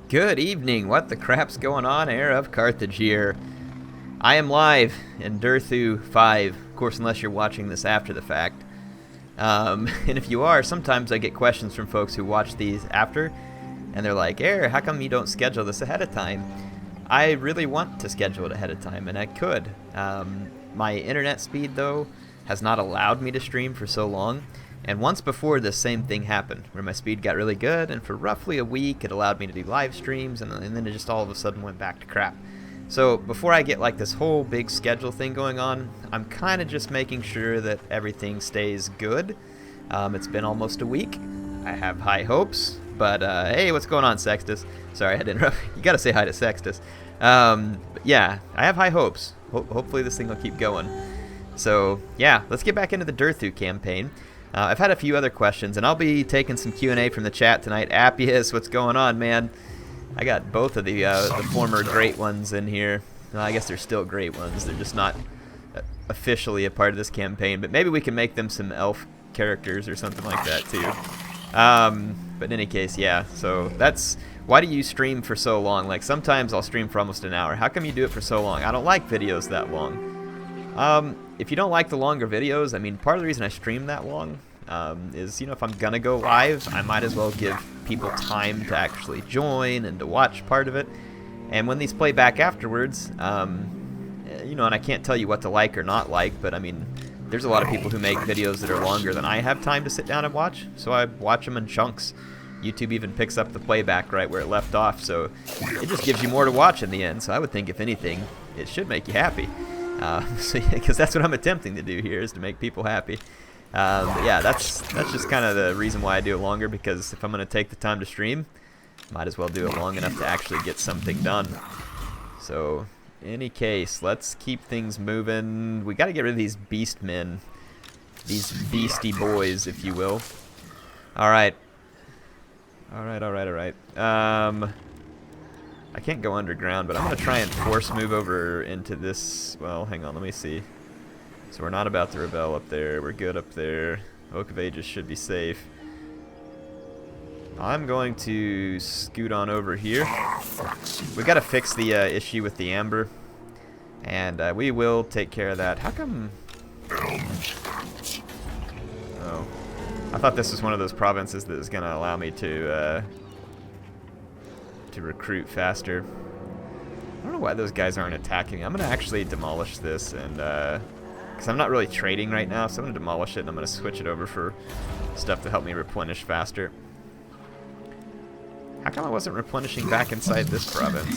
Good evening. What the crap's going on? HeirofCarthage here. I am live in Durthu 5, of course, unless you're watching this after the fact. And if you are, sometimes I get questions from folks who watch these after, and they're like, how come you don't schedule this ahead of time? I really want to schedule it ahead of time, and I could. My internet speed, though, has not allowed me to stream for so long. And once before, this same thing happened, where my speed got really good, and for roughly a week, it allowed me to do live streams, and then it just all of a sudden went back to crap. So before I get like this whole big schedule thing going on, I'm kind of just making sure that everything stays good. It's been almost a week. I have high hopes, but hey, what's going on, Sextus? Sorry, I had to interrupt. You got to say hi to Sextus. But yeah, I have high hopes. Hopefully this thing will keep going. So yeah, let's get back into the Durthu campaign. I've had a few other questions, and I'll be taking some Q&A from the chat tonight. Appius, what's going on, man? I got both of the former great ones in here. Well, I guess they're still great ones. They're just not officially a part of this campaign, but maybe we can make them some elf characters or something like that, too. But in any case, yeah, so that's... Why do you stream for so long? Like, sometimes I'll stream for almost an hour. How come you do it for so long? I don't like videos that long. If you don't like the longer videos, I mean, part of the reason I stream that long is, you know, if I'm gonna go live, I might as well give people time to actually join and to watch part of it. And when these play back afterwards, you know, and I can't tell you what to like or not like, but I mean, there's a lot of people who make videos that are longer than I have time to sit down and watch, so I watch them in chunks. YouTube even picks up the playback right where it left off, so it just gives you more to watch in the end. So I would think, if anything, it should make you happy. Because that's what I'm attempting to do here, is to make people happy. But yeah, that's just kind of the reason why I do it longer, because if I'm going to take the time to stream, might as well do it long enough to actually get something done. So, in any case, let's keep things moving. We got to get rid of these beast men. These beastie boys, if you will. Alright. Alright. I can't go underground, but I'm going to try and force move over into this... Well, hang on, let me see. So we're not about to rebel up there. We're good up there. Oak of Ages should be safe. I'm going to scoot on over here. We got to fix the issue with the amber. And we will take care of that. How come... Oh. I thought this was one of those provinces that was going to allow me to recruit faster. I don't know why those guys aren't attacking me. I'm going to actually demolish this, and because I'm not really trading right now, so I'm going to demolish it, and I'm going to switch it over for stuff to help me replenish faster. How come I wasn't replenishing back inside this province?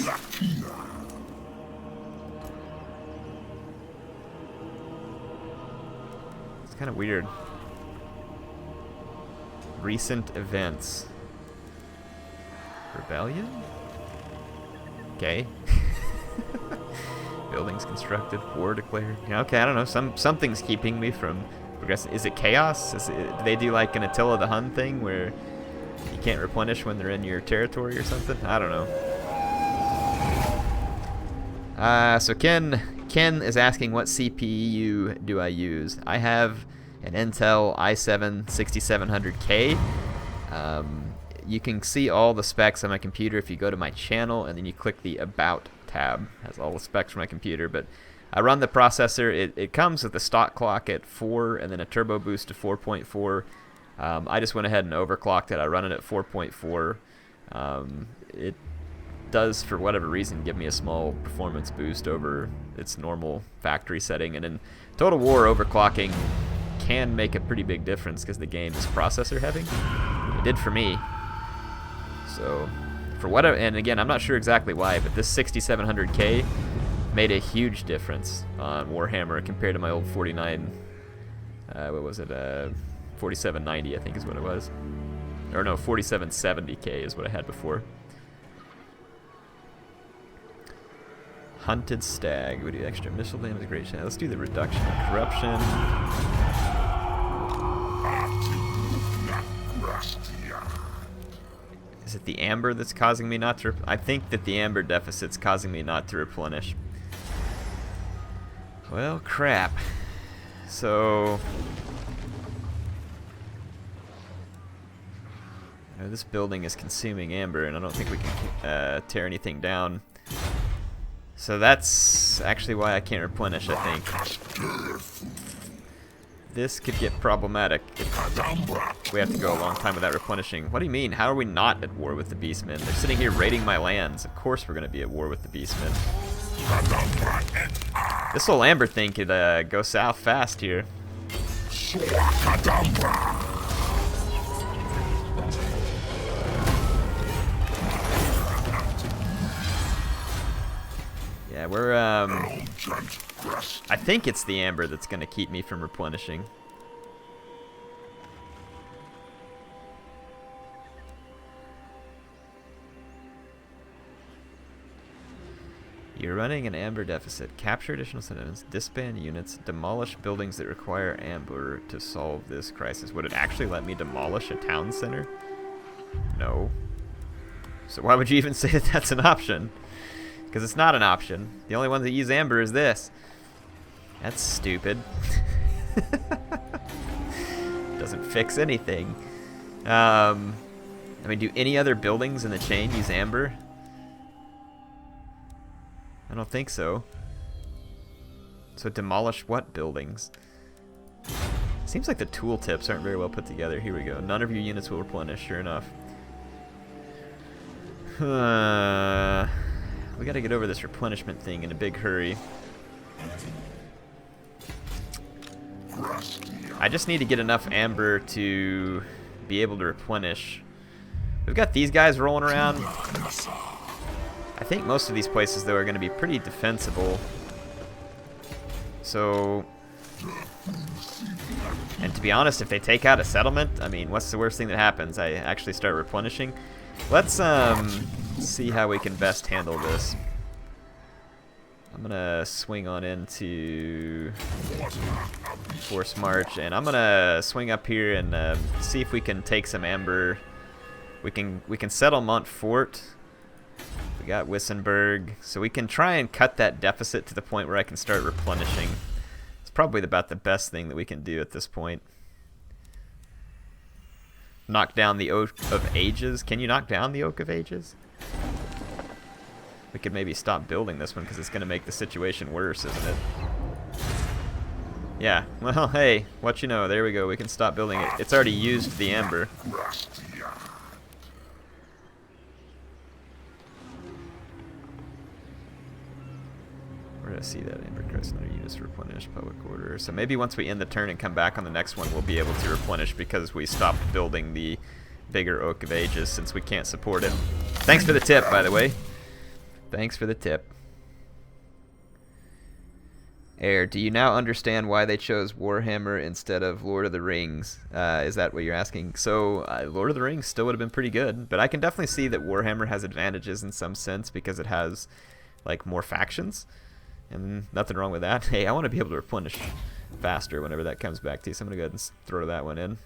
It's kind of weird. Recent events. Rebellion? Okay. Buildings constructed, war declared. Yeah, okay, I don't know. Something's keeping me from progressing. Is it chaos? Do they do like an Attila the Hun thing where you can't replenish when they're in your territory or something? I don't know. So Ken is asking, what CPU do I use? I have an Intel i7 6700K. You can see all the specs on my computer if you go to my channel, and then you click the About tab. It has all the specs for my computer, but I run the processor. It comes with a stock clock at 4 and then a turbo boost to 4.4. I just went ahead and overclocked it. I run it at 4.4. It does, for whatever reason, give me a small performance boost over its normal factory setting, and in Total War, overclocking can make a pretty big difference because the game is processor heavy. It did for me. So, for whatever, and again, I'm not sure exactly why, but this 6700K made a huge difference on Warhammer compared to my old 49, what was it, 4790, I think is what it was. Or no, 4770K is what I had before. Hunted Stag, we do extra missile damage, great shot. Let's do the reduction of corruption. Is it the amber that's causing me not to... I think that the amber deficit's causing me not to replenish. Well, crap. So... This building is consuming amber, and I don't think we can tear anything down. So that's actually why I can't replenish, I think. This could get problematic if we have to go a long time without replenishing. What do you mean? How are we not at war with the Beastmen? They're sitting here raiding my lands. Of course we're going to be at war with the Beastmen. This whole amber thing could go south fast here. Yeah, we're, I think it's the amber that's going to keep me from replenishing. You're running an amber deficit. Capture additional citizens, disband units, demolish buildings that require amber to solve this crisis. Would it actually let me demolish a town center? No. So why would you even say that that's an option? Because it's not an option. The only one that use amber is this. That's stupid. Doesn't fix anything. I mean, do any other buildings in the chain use amber? I don't think so. So demolish what buildings? Seems like the tooltips aren't very well put together. Here we go. None of your units will replenish, sure enough. We gotta get over this replenishment thing in a big hurry. I just need to get enough amber to be able to replenish. We've got these guys rolling around. I think most of these places, though, are going to be pretty defensible. So, and to be honest, if they take out a settlement, I mean, what's the worst thing that happens? I actually start replenishing. Let's see how we can best handle this. I'm gonna swing on into Force March, and I'm gonna swing up here and see if we can take some amber. We can settle Montfort. We got Wissenberg, so we can try and cut that deficit to the point where I can start replenishing. It's probably about the best thing that we can do at this point. Knock down the Oak of Ages. Can you knock down the Oak of Ages? We could maybe stop building this one because it's going to make the situation worse, isn't it? Yeah, well, hey, what you know, there we go. We can stop building it. It's already used the amber. Where did I see that? Amber Crest, another units to replenish, public order. So maybe once we end the turn and come back on the next one, we'll be able to replenish because we stopped building the bigger Oak of Ages since we can't support it. Thanks for the tip, by the way. Thanks for the tip. Air, do you now understand why they chose Warhammer instead of Lord of the Rings? Is that what you're asking? So, Lord of the Rings still would have been pretty good, but I can definitely see that Warhammer has advantages in some sense because it has, like, more factions. And nothing wrong with that. Hey, I want to be able to replenish faster whenever that comes back to you, so I'm going to go ahead and throw that one in.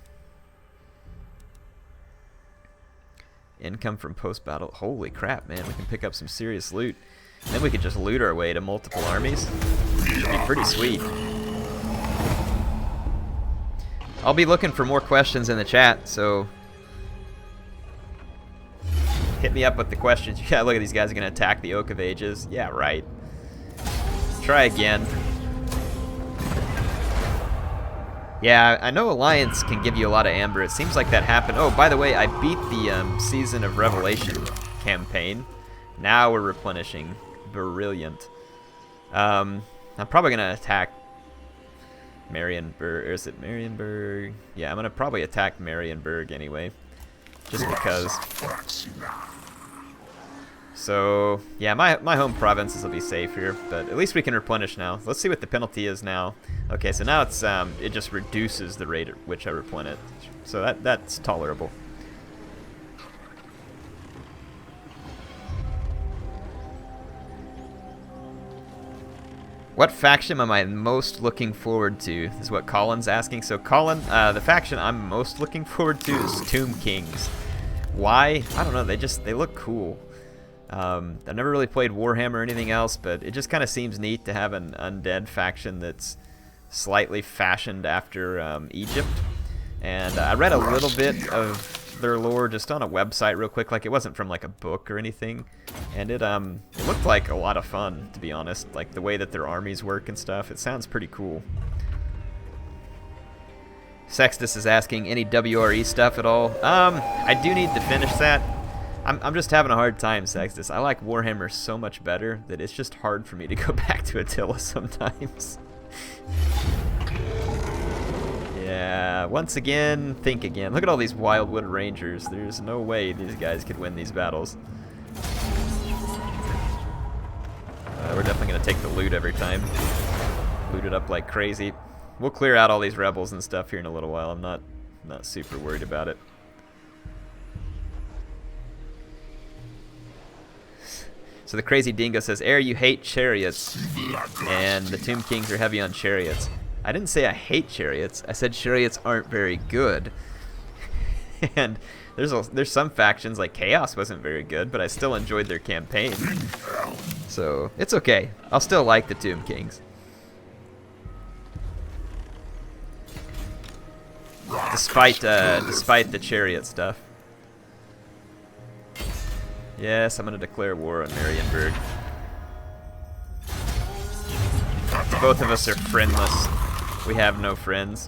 Income from post-battle. Holy crap, man. We can pick up some serious loot. And then we could just loot our way to multiple armies. It'd be pretty sweet. I'll be looking for more questions in the chat, so hit me up with the questions. Yeah, look at these guys are going to attack the Oak of Ages. Yeah, right. Try again. Yeah, I know Alliance can give you a lot of amber. It seems like that happened. Oh, by the way, I beat the Season of Revelation campaign. Now we're replenishing. Brilliant. I'm probably going to attack Marienburg. Or is it Marienburg? Yeah, I'm going to probably attack Marienburg anyway. Just because. So, yeah, my home provinces will be safe here, but at least we can replenish now. Let's see what the penalty is now. Okay, so now it's it just reduces the rate at which I replenish. So that's tolerable. What faction am I most looking forward to, is what Colin's asking. So Colin, the faction I'm most looking forward to is Tomb Kings. Why? I don't know, they look cool. I've never really played Warhammer or anything else, but it just kind of seems neat to have an undead faction that's slightly fashioned after Egypt. And I read a little bit of their lore just on a website real quick. Like, it wasn't from like a book or anything, and it looked like a lot of fun, to be honest. Like the way that their armies work and stuff. It sounds pretty cool. Sextus is asking, any WRE stuff at all? I do need to finish that. I'm just having a hard time, Sextus. I like Warhammer so much better that it's just hard for me to go back to Attila sometimes. Yeah, once again, think again. Look at all these Wildwood Rangers. There's no way these guys could win these battles. We're definitely going to take the loot every time. Loot it up like crazy. We'll clear out all these rebels and stuff here in a little while. I'm not super worried about it. So the Crazy Dingo says, Air, you hate chariots, and the Tomb Kings are heavy on chariots. I didn't say I hate chariots. I said chariots aren't very good. And there's some factions, like Chaos wasn't very good, but I still enjoyed their campaign. So it's okay. I'll still like the Tomb Kings. Despite the chariot stuff. Yes, I'm going to declare war on Marienburg. Both of us are friendless. We have no friends.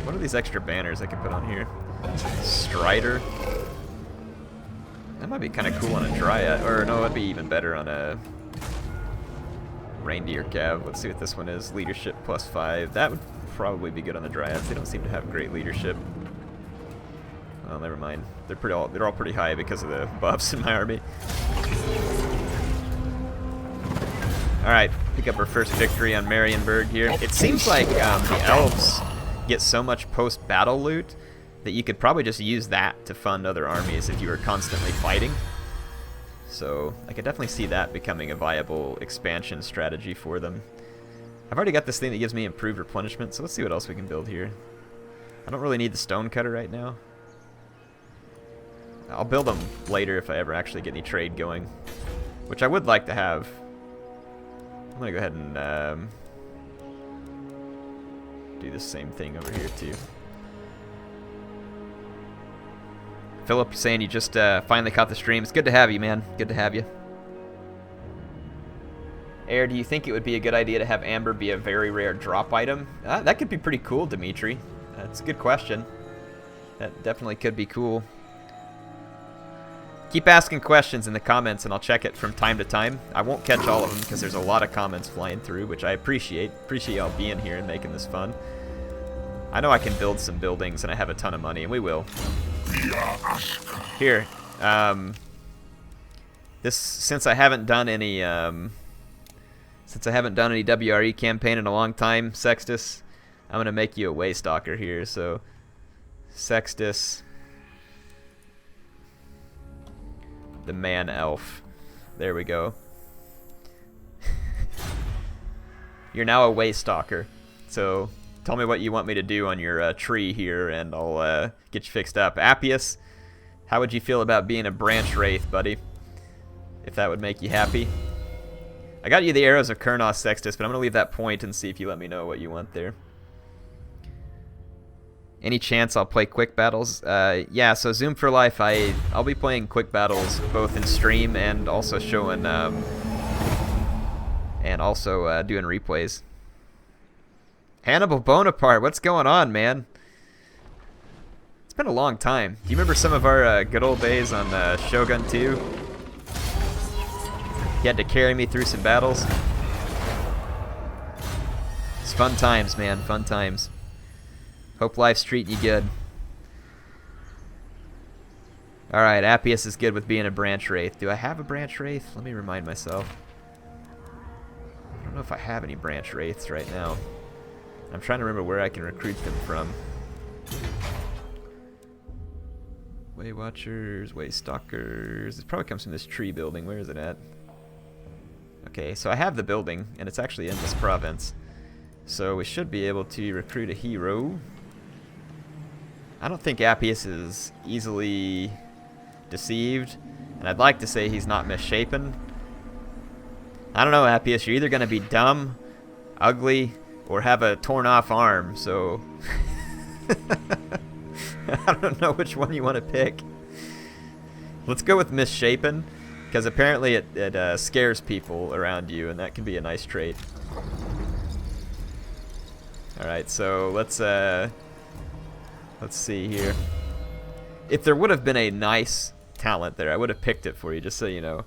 What are these extra banners I can put on here? Strider. That might be kind of cool on a Dryad. Or no, that'd be even better on a Reindeer Cav. Let's see what this one is. Leadership +5. That would probably be good on the Dryads. They don't seem to have great leadership. Well, never mind. They're all pretty high because of the buffs in my army. Alright, pick up our first victory on Marienburg here. It seems like the Elves get so much post-battle loot that you could probably just use that to fund other armies if you were constantly fighting. So I could definitely see that becoming a viable expansion strategy for them. I've already got this thing that gives me improved replenishment, so let's see what else we can build here. I don't really need the stonecutter right now. I'll build them later if I ever actually get any trade going, which I would like to have. I'm going to go ahead and do the same thing over here too. Philip saying you just finally caught the stream. It's good to have you, man. Good to have you. Air, do you think it would be a good idea to have Amber be a very rare drop item? That could be pretty cool, Dimitri. That's a good question. That definitely could be cool. Keep asking questions in the comments and I'll check it from time to time. I won't catch all of them because there's a lot of comments flying through, which I appreciate. Appreciate y'all being here and making this fun. I know I can build some buildings and I have a ton of money, and we will. Here, since I haven't done any WRE campaign in a long time, Sextus, I'm gonna make you a Waystalker here. So, Sextus, the man elf. There we go. You're now a Waystalker. So tell me what you want me to do on your tree here, and I'll get you fixed up. Appius, how would you feel about being a branch wraith, buddy? If that would make you happy. I got you the arrows of Kurnos, Sextus, but I'm gonna leave that point and see if you let me know what you want there. Any chance I'll play quick battles? Yeah, so Zoom for Life, I'll be playing quick battles both in stream and also showing doing replays. Hannibal Bonaparte, what's going on, man? It's been a long time. Do you remember some of our good old days on Shogun 2? You had to carry me through some battles. It's fun times, man, fun times. Hope life's treating you good. Alright, Appius is good with being a branch wraith. Do I have a branch wraith? Let me remind myself. I don't know if I have any branch wraiths right now. I'm trying to remember where I can recruit them from. Way Watchers, Way Stalkers. It probably comes from this tree building. Where is it at? Okay, so I have the building, and it's actually in this province. So we should be able to recruit a hero. I don't think Appius is easily deceived, and I'd like to say he's not misshapen. I don't know, Appius, you're either going to be dumb, ugly, or have a torn off arm, so I don't know which one you want to pick. Let's go with misshapen, because apparently it scares people around you, and that can be a nice trait. Alright, so let's see here. If there would have been a nice talent there, I would have picked it for you, just so you know.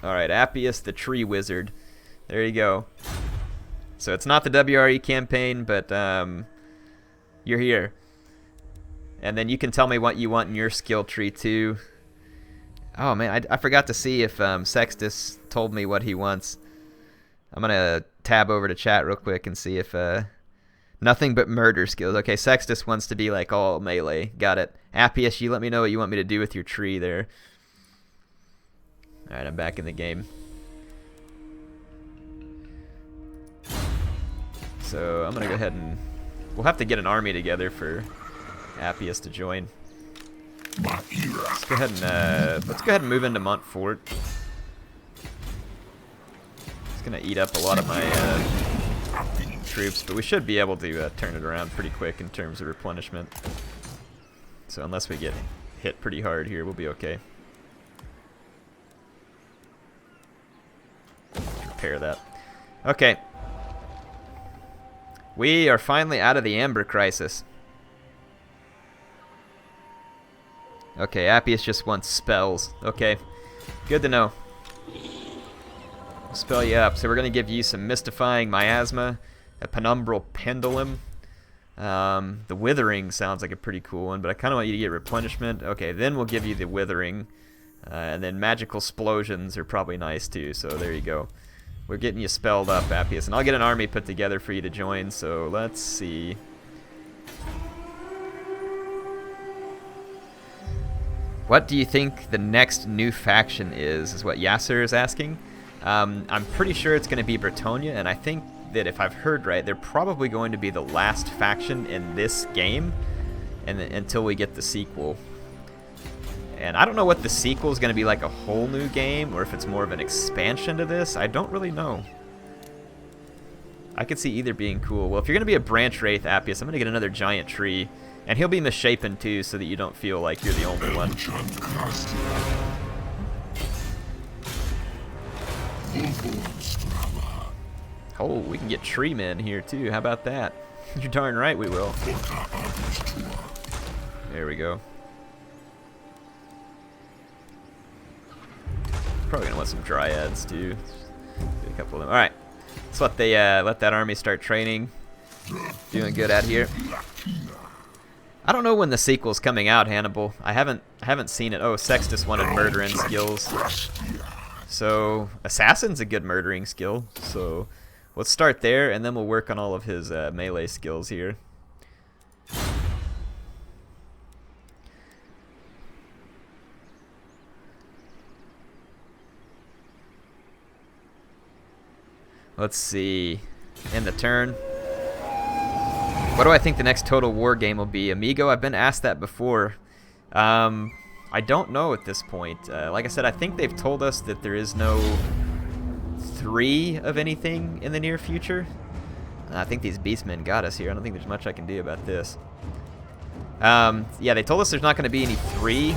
Alright, Appius the Tree Wizard. There you go. So it's not the WRE campaign, but you're here. And then you can tell me what you want in your skill tree too. Oh man, I forgot to see if Sextus told me what he wants. I'm gonna tab over to chat real quick and see if nothing but murder skills. Okay, Sextus wants to be like all melee. Got it. Appius, you let me know what you want me to do with your tree there. Alright, I'm back in the game. So I'm gonna go ahead and we'll have to get an army together for Appius to join. Let's go ahead and move into Montfort. It's gonna eat up a lot of my troops, but we should be able to turn it around pretty quick in terms of replenishment. So unless we get hit pretty hard here, we'll be okay. Repair that. Okay. We are finally out of the Amber Crisis. Okay, Appius just wants spells. Okay, good to know. We'll spell you up. So we're going to give you some Mystifying Miasma, a Penumbral Pendulum. The Withering sounds like a pretty cool one, but I kind of want you to get Replenishment. Okay, then we'll give you the Withering. And then Magical Explosions are probably nice too, so there you go. We're getting you spelled up, Appius, and I'll get an army put together for you to join, so let's see. What do you think the next new faction is what Yasser is asking. I'm pretty sure it's going to be Bretonia, and I think that if I've heard right, they're probably going to be the last faction in this game and until we get the sequel. And I don't know what the sequel is going to be, like a whole new game, or if it's more of an expansion to this. I don't really know. I could see either being cool. Well, if you're going to be a branch wraith, Appius, I'm going to get another giant tree. And he'll be misshapen too, so that you don't feel like you're the only one. Oh, we can get tree men here too. How about that? You're darn right we will. There we go. Probably gonna want some dryads too. Get a couple of them. All right, let's let that army start training. Doing good out here. I don't know when the sequel's coming out, Hannibal. I haven't seen it. Oh, Sextus wanted murdering skills. So Assassin's a good murdering skill. So let's start there, and then we'll work on all of his melee skills here. Let's see. In the turn. What do I think the next Total War game will be? Amigo, I've been asked that before. I don't know at this point. Like I said, I think they've told us that there is no 3 of anything in the near future. I think these beastmen got us here. I don't think there's much I can do about this. Yeah, they told us there's not going to be any 3.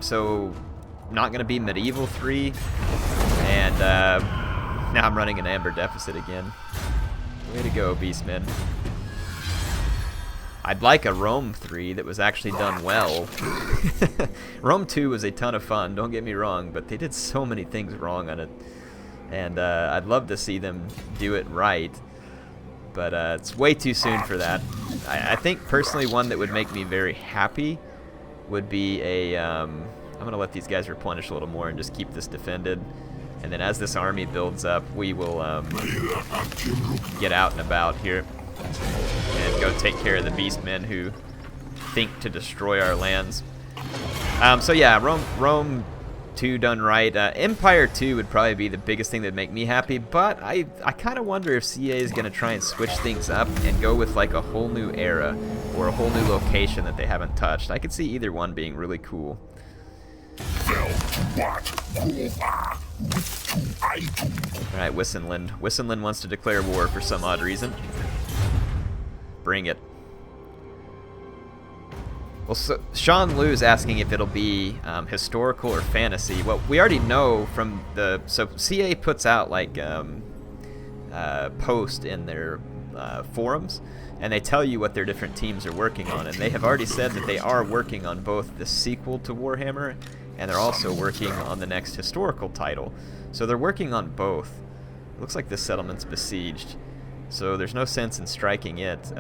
So, not going to be medieval 3. And now I'm running an amber deficit again. Way to go, beastmen. I'd like a Rome 3 that was actually done well. Rome 2 was a ton of fun, don't get me wrong, but they did so many things wrong on it. And I'd love to see them do it right. But it's way too soon for that. I think, personally, one that would make me very happy would be a... I'm going to let these guys replenish a little more and just keep this defended. And then as this army builds up, we will get out and about here. And go take care of the beastmen who think to destroy our lands. So yeah, Rome 2 done right. Empire 2 would probably be the biggest thing that'd make me happy, but I kind of wonder if CA is going to try and switch things up and go with like a whole new era or a whole new location that they haven't touched. I could see either one being really cool. Alright, Wissenland. Wissenland wants to declare war for some odd reason. Bring it. Well, so Sean Liu's asking if it'll be historical or fantasy. Well, we already know from the... So CA puts out, like, post in their forums, and they tell you what their different teams are working on, and they have already said that they are working on both the sequel to Warhammer, and they're also working on the next historical title. So they're working on both. It looks like this settlement's besieged, so there's no sense in striking it.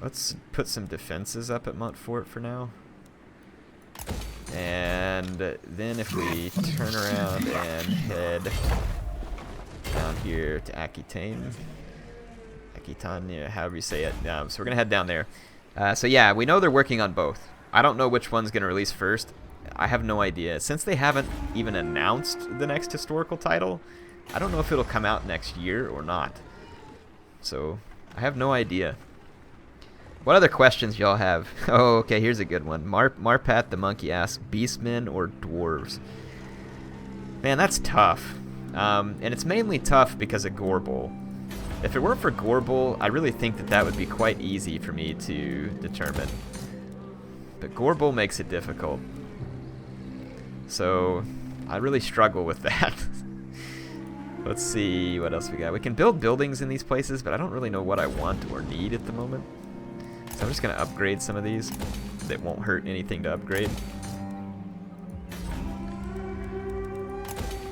Let's put some defenses up at Montfort for now. And then if we turn around and head down here to Aquitaine, however you say it. So we're going to head down there. So yeah, we know they're working on both. I don't know which one's going to release first. I have no idea. Since they haven't even announced the next historical title, I don't know if it'll come out next year or not. So I have no idea. What other questions y'all have? Oh, okay, here's a good one. Marpat the Monkey asks, Beastmen or Dwarves? Man, that's tough. And it's mainly tough because of Gorbel. If it weren't for Gorbel, I really think that that would be quite easy for me to determine. But Gorbel makes it difficult. So I really struggle with that. Let's see what else we got. We can build buildings in these places, but I don't really know what I want or need at the moment. So I'm just going to upgrade some of these. That won't hurt anything to upgrade.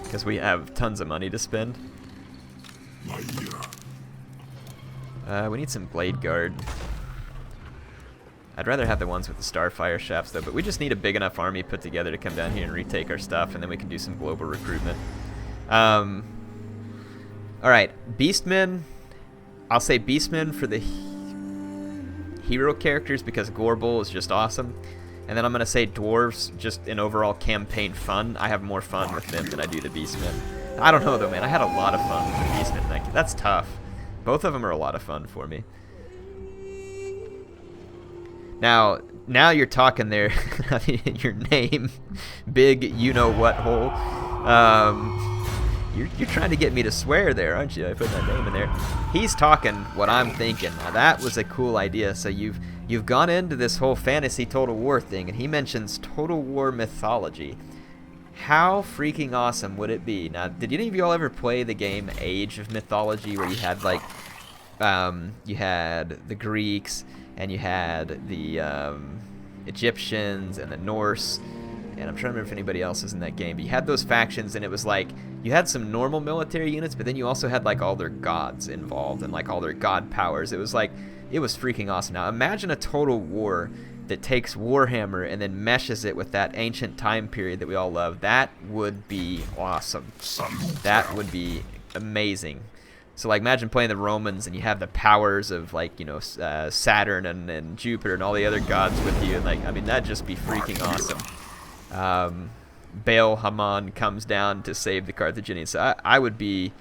Because we have tons of money to spend. We need some Blade Guard. I'd rather have the ones with the Starfire shafts though, but we just need a big enough army put together to come down here and retake our stuff, and then we can do some global recruitment. Alright, Beastmen. I'll say Beastmen for the hero characters because Gorbel is just awesome. And then I'm going to say Dwarves just in overall campaign fun. I have more fun with them than I do the Beastmen. I don't know though, man. I had a lot of fun with the Beastmen. Like, that's tough. Both of them are a lot of fun for me. Now you're talking there. Your name, big you-know-what hole. You're trying to get me to swear there, aren't you? I put that name in there. He's talking what I'm thinking. Now that was a cool idea. So you've gone into this whole fantasy Total War thing, and he mentions Total War mythology. How freaking awesome would it be? Now, did any of y'all ever play the game Age of Mythology, where you had like you had the Greeks and you had the Egyptians and the Norse, and I'm trying to remember if anybody else is in that game, but you had those factions, and it was like you had some normal military units, but then you also had like all their gods involved and like all their god powers. It was like, it was freaking awesome. Now imagine a Total War that takes Warhammer and then meshes it with that ancient time period that we all love. That would be awesome. That would be amazing. So like imagine playing the Romans and you have the powers of like, you know, Saturn and Jupiter and all the other gods with you, and like, I mean, that'd just be freaking awesome. Baal Haman comes down to save the Carthaginians. So I would be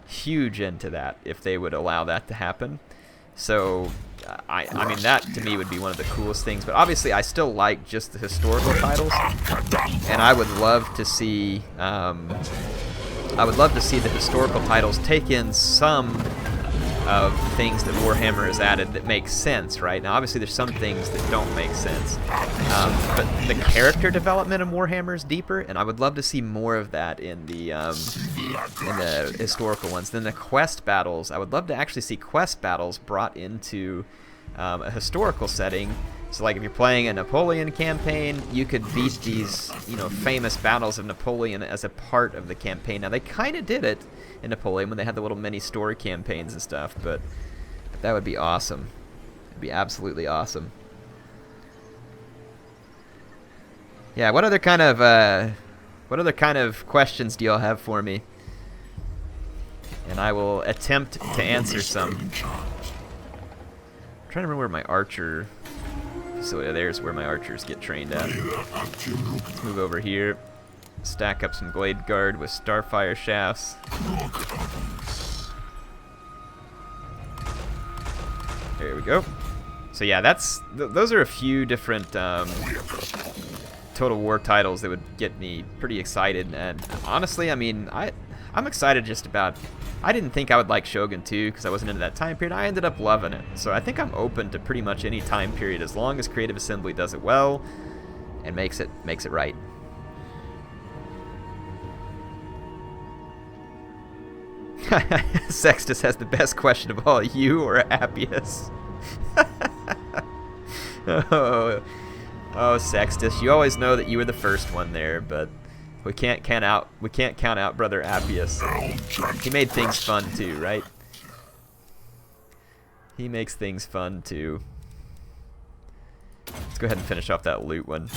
huge into that if they would allow that to happen. So I mean, that to me would be one of the coolest things. But obviously I still like just the historical titles, and I would love to see the historical titles take in some of the things that Warhammer has added that make sense, right? Now, obviously, there's some things that don't make sense, but the character development in Warhammer is deeper, and I would love to see more of that in the historical ones. Then the quest battles, I would love to actually see quest battles brought into a historical setting. So, like, if you're playing a Napoleon campaign, you could beat these, you know, famous battles of Napoleon as a part of the campaign. Now, they kind of did it in Napoleon when they had the little mini story campaigns and stuff, but that would be awesome. It'd be absolutely awesome. Yeah, what other kind of questions do y'all have for me? And I will attempt to answer some. I'm trying to remember where my archer... So there's where my archers get trained at. Let's move over here. Stack up some Blade Guard with Starfire shafts. There we go. So yeah, those are a few different Total War titles that would get me pretty excited. And honestly, I mean, I'm excited just about. I didn't think I would like Shogun 2 because I wasn't into that time period. I ended up loving it. So I think I'm open to pretty much any time period as long as Creative Assembly does it well and makes it right. Sextus has the best question of all, you or Appius? Oh, Sextus, you always know that you were the first one there, but we can't count out brother Appius. He made things fun too, right? He makes things fun too. Let's go ahead and finish off that loot one.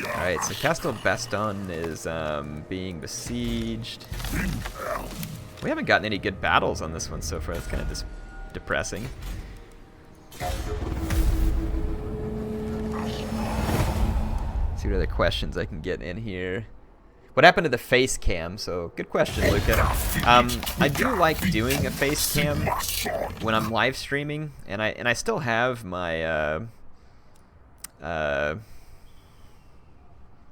Alright, so Castle Baston is being besieged. We haven't gotten any good battles on this one so far. That's kind of depressing. See what other questions I can get in here. What happened to the face cam? So, good question, Luca. I do like doing a face cam when I'm live streaming, and I still have my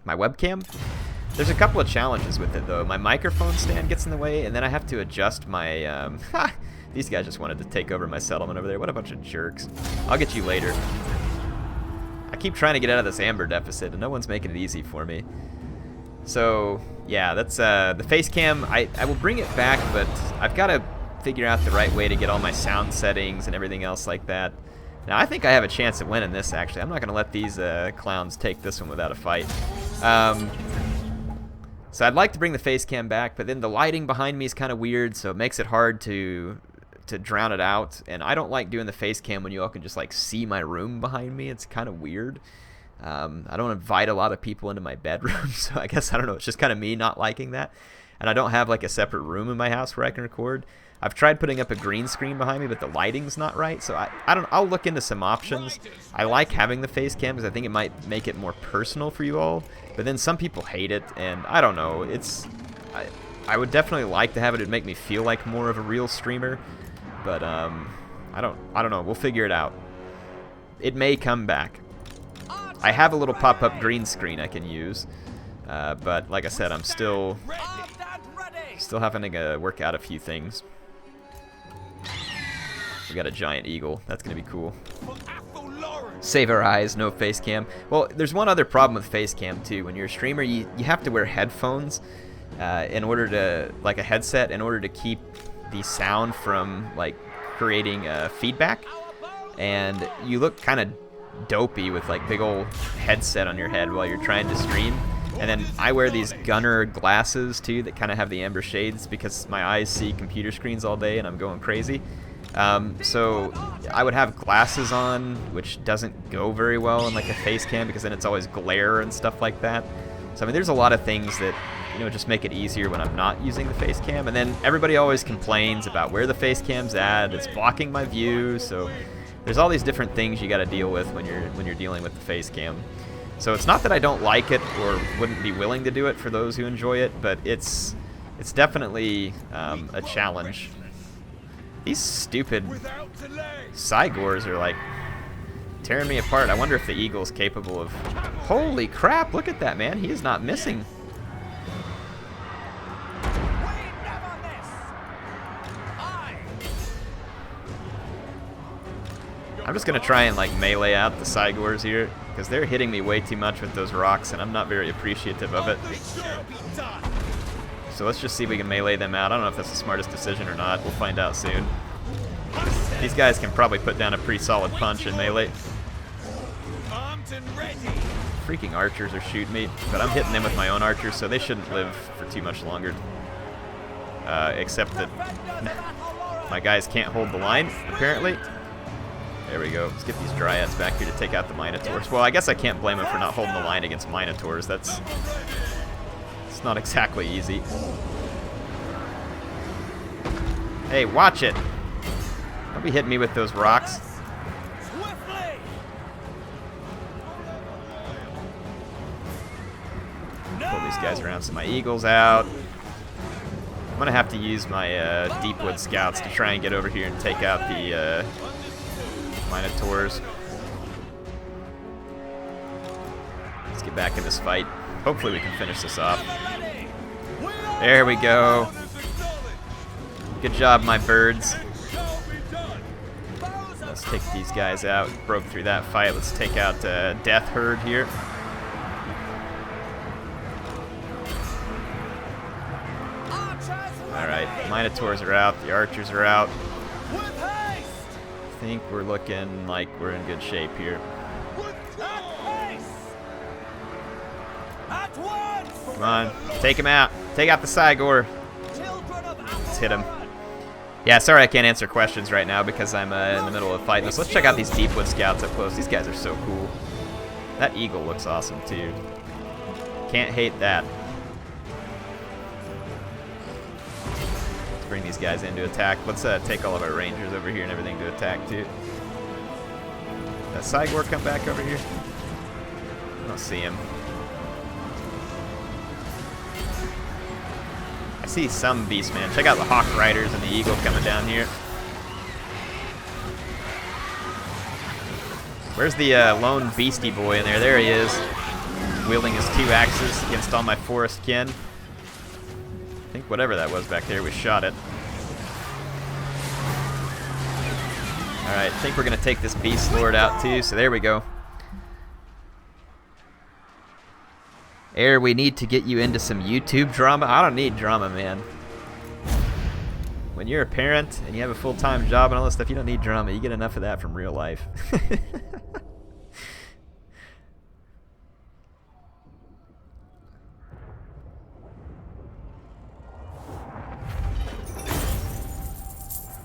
my webcam. There's a couple of challenges with it though. My microphone stand gets in the way, and then I have to adjust my these guys just wanted to take over my settlement over there. What a bunch of jerks. I'll get you later. I keep trying to get out of this amber deficit, and no one's making it easy for me. So, yeah, that's the face cam. I will bring it back, but I've got to figure out the right way to get all my sound settings and everything else like that. Now, I think I have a chance at winning this, actually. I'm not going to let these clowns take this one without a fight. So I'd like to bring the face cam back, but then the lighting behind me is kind of weird, so it makes it hard to drown it out. And I don't like doing the face cam when you all can just like see my room behind me. It's kind of weird. I don't invite a lot of people into my bedroom, so I guess, I don't know, it's just kind of me not liking that. And I don't have like a separate room in my house where I can record. I've tried putting up a green screen behind me, but the lighting's not right, so I'll look into some options. I like having the face cam because I think it might make it more personal for you all, but then some people hate it, and I don't know. I would definitely like to have it. It'd make me feel like more of a real streamer, but I don't know. We'll figure it out. It may come back. I have a little pop-up green screen I can use, but like I said, I'm still having to work out a few things. We got a giant eagle. That's going to be cool. Save our eyes, no face cam. Well, there's one other problem with face cam, too. When you're a streamer, you have to wear headphones in order to, like a headset, in order to keep the sound from, like, creating feedback. And you look kind of dopey with, like, big old headset on your head while you're trying to stream. And then I wear these gunner glasses, too, that kind of have the amber shades because my eyes see computer screens all day and I'm going crazy. So I would have glasses on, which doesn't go very well in like a face cam because then it's always glare and stuff like that. So I mean, there's a lot of things that, you know, just make it easier when I'm not using the face cam. And then everybody always complains about where the face cam's at. It's blocking my view. So there's all these different things you got to deal with when you're dealing with the face cam. So it's not that I don't like it or wouldn't be willing to do it for those who enjoy it, but it's definitely a challenge. These stupid Cygors are like tearing me apart. I wonder if the eagle's capable of... Holy crap, look at that, man. He is not missing. I'm just going to try and like melee out the Cygors here because they're hitting me way too much with those rocks and I'm not very appreciative of it. So let's just see if we can melee them out. I don't know if that's the smartest decision or not. We'll find out soon. These guys can probably put down a pretty solid punch in melee. Freaking archers are shooting me, but I'm hitting them with my own archers, so they shouldn't live for too much longer. Except that my guys can't hold the line, apparently. There we go. Let's get these dryads back here to take out the minotaurs. Well, I guess I can't blame them for not holding the line against minotaurs. It's not exactly easy. Hey, watch it! Don't be hitting me with those rocks. Pull these guys around so my eagle's out. gonna have to use my Deepwood Scouts to try and get over here and take out the Minotaurs. Let's get back in this fight. Hopefully we can finish this off. There we go. Good job, my birds. Let's take these guys out. Broke through that fight. Let's take out Death Herd here. Alright, Minotaurs are out. The Archers are out. I think we're looking like we're in good shape here. Come on, take him out. Take out the Cygor. Let's hit him. Yeah, sorry I can't answer questions right now because I'm in the middle of fighting this. Let's check out these Deepwood Scouts up close. These guys are so cool. That eagle looks awesome too. Can't hate that. Let's bring these guys in to attack. Let's take all of our Rangers over here and everything to attack too. Does Cygor come back over here? I don't see him. I see some Beastman. Check out the Hawk Riders and the Eagle coming down here. Where's the lone beastie boy in there? There he is, wielding his 2 axes against all my forest kin. I think whatever that was back there, we shot it. Alright, I think we're going to take this Beastlord out too, so there we go. Air, we need to get you into some YouTube drama. I don't need drama, man. When you're a parent and you have a full-time job and all this stuff, you don't need drama. You get enough of that from real life.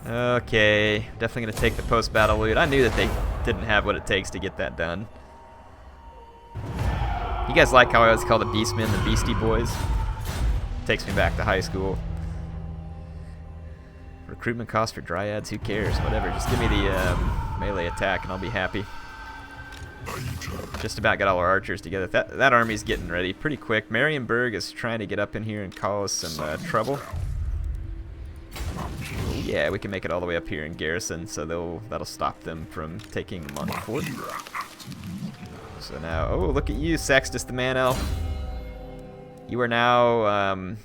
Okay, definitely going to take the post-battle loot. I knew that they didn't have what it takes to get that done. You guys like how I always call the Beastmen the Beastie Boys? Takes me back to high school. Recruitment cost for Dryads, who cares? Whatever, just give me the melee attack and I'll be happy. Just about got all our archers together. That army's getting ready pretty quick. Marienburg is trying to get up in here and cause some trouble. Yeah, we can make it all the way up here in garrison, so that'll stop them from taking Montfort. So now, oh, look at you, Sextus the Man Elf. You are now an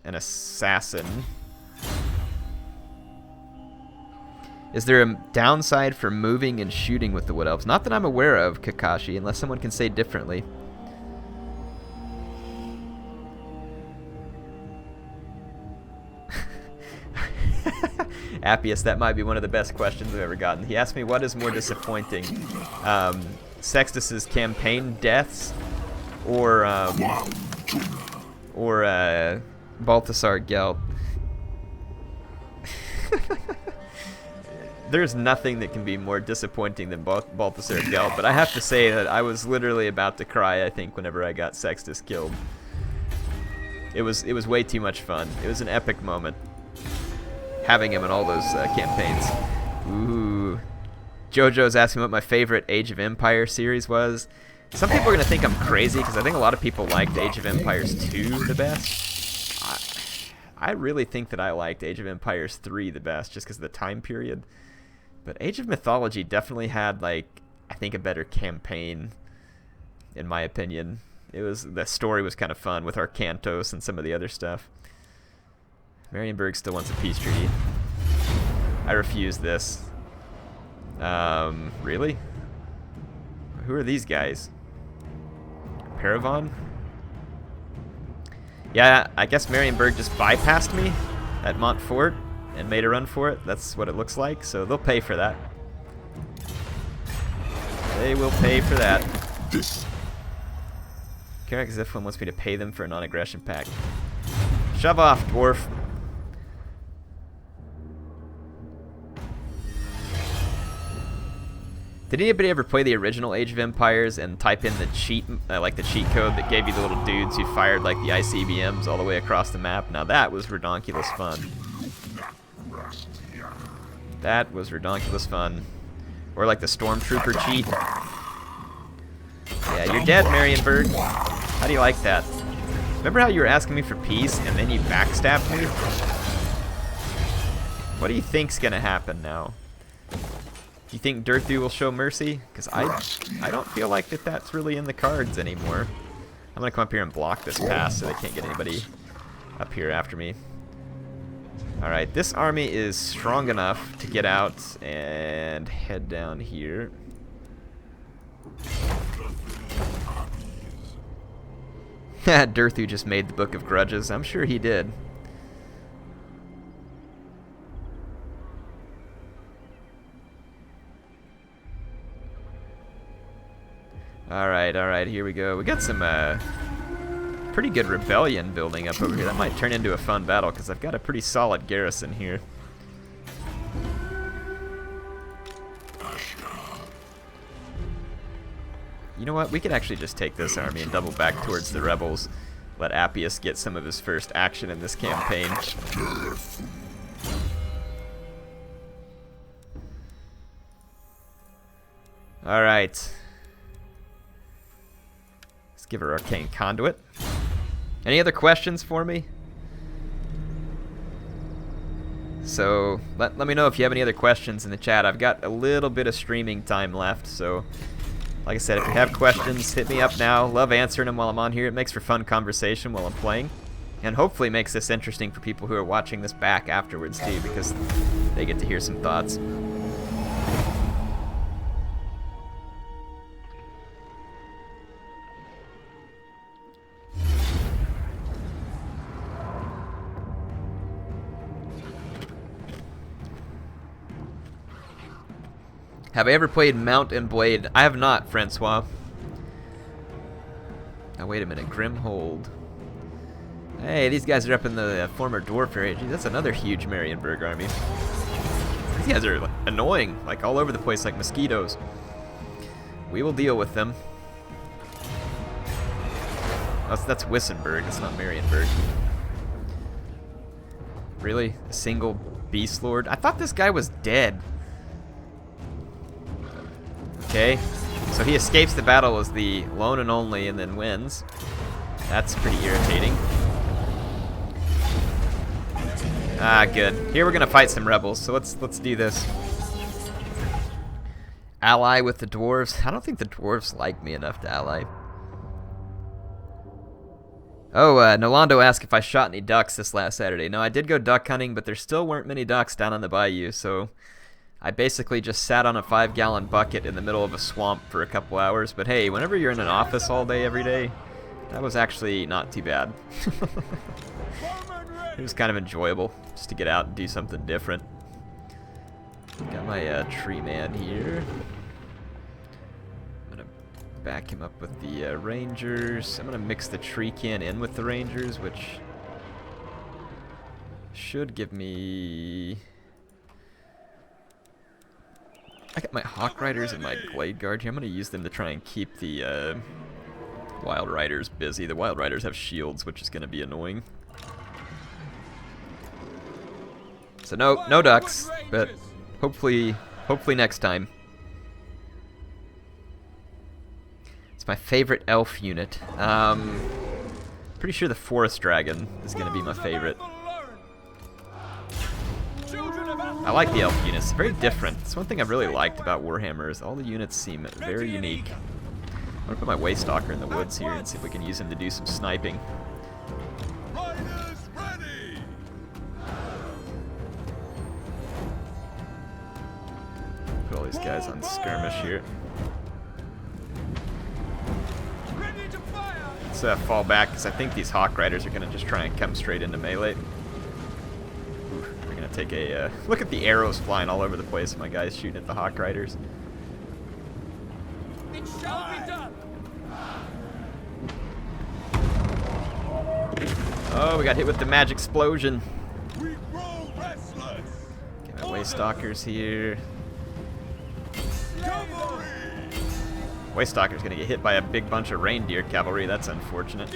assassin. Is there a downside for moving and shooting with the Wood Elves? Not that I'm aware of, Kakashi, unless someone can say differently. Appius, that might be one of the best questions I've ever gotten. He asked me, what is more disappointing? Sextus's campaign deaths or Balthasar Gelt. There's nothing that can be more disappointing than Balthasar Gelt, but I have to say that I was literally about to cry, I think, whenever I got Sextus killed. It was way too much fun. It was an epic moment, having him in all those campaigns. Ooh. JoJo's asking what my favorite Age of Empires series was. Some people are going to think I'm crazy because I think a lot of people liked Age of Empires 2 the best. I really think that I liked Age of Empires 3 the best just because of the time period. But Age of Mythology definitely had, like, I think a better campaign, in my opinion. The story was kind of fun with Arcantos and some of the other stuff. Marienburg still wants a peace treaty. I refuse this. Really? Who are these guys? Paravon? Yeah, I guess Marienburg just bypassed me at Montfort and made a run for it. That's what it looks like, so they'll pay for that. They will pay for that. Carrick Ziflin wants me to pay them for a non-aggression pact. Shove off, dwarf. Did anybody ever play the original Age of Empires and type in the cheat, like the cheat code that gave you the little dudes who fired like the ICBMs all the way across the map? Now that was redonkulous fun. That was redonkulous fun. Or like the Stormtrooper cheat. Yeah, you're dead, Marienburg. How do you like that? Remember how you were asking me for peace and then you backstabbed me? What do you think's gonna happen now? Do you think Durthu will show mercy? Because I don't feel like that's really in the cards anymore. I'm gonna come up here and block this pass so they can't get anybody up here after me. Alright, this army is strong enough to get out and head down here. Durthu just made the Book of Grudges. I'm sure he did. Alright, here we go. We got some pretty good rebellion building up over here. That might turn into a fun battle because I've got a pretty solid garrison here. You know what? We could actually just take this army and double back towards the rebels. Let Appius get some of his first action in this campaign. Alright. Let's give her Arcane Conduit. Any other questions for me? So, let me know if you have any other questions in the chat. I've got a little bit of streaming time left, so like I said, if you have questions, hit me up now. Love answering them while I'm on here. It makes for fun conversation while I'm playing. And hopefully makes this interesting for people who are watching this back afterwards too, because they get to hear some thoughts. Have I ever played Mount and Blade? I have not, Francois. Now wait a minute, Grimhold. Hey, these guys are up in the former dwarf area. Gee, that's another huge Marienburg army. These guys are annoying, like all over the place, like mosquitoes. We will deal with them. That's Wissenberg, it's not Marienburg. Really? A single Beastlord? I thought this guy was dead. Okay, so he escapes the battle as the lone and only and then wins. That's pretty irritating. Ah, good. Here we're gonna fight some rebels, so let's do this. Ally with the dwarves. I don't think the dwarves like me enough to ally. Oh, Nolando asked if I shot any ducks this last Saturday. No, I did go duck hunting, but there still weren't many ducks down on the bayou, so I basically just sat on a 5-gallon bucket in the middle of a swamp for a couple hours. But hey, whenever you're in an office all day, every day, that was actually not too bad. It was kind of enjoyable just to get out and do something different. Got my tree man here. I'm going to back him up with the rangers. I'm going to mix the tree can in with the rangers, which should give me... I got my Hawk Riders and my Glade Guard here. I'm going to use them to try and keep the Wild Riders busy. The Wild Riders have shields, which is going to be annoying. So no ducks, but hopefully next time. It's my favorite elf unit. Pretty sure the Forest Dragon is going to be my favorite. I like the elf units. It's very different. It's one thing I've really liked about Warhammer is all the units seem very unique. I'm going to put my Waystalker in the woods here and see if we can use him to do some sniping. Put all these guys on skirmish here. Let's fall back because I think these Hawk Riders are going to just try and come straight into melee. We're going to take a look at the arrows flying all over the place. My guy's shooting at the Hawk Riders. It shall be done. Oh, we got hit with the magic explosion. We grow restless. Get my Waystalkers here. Waystalker's gonna get hit by a big bunch of reindeer cavalry. That's unfortunate.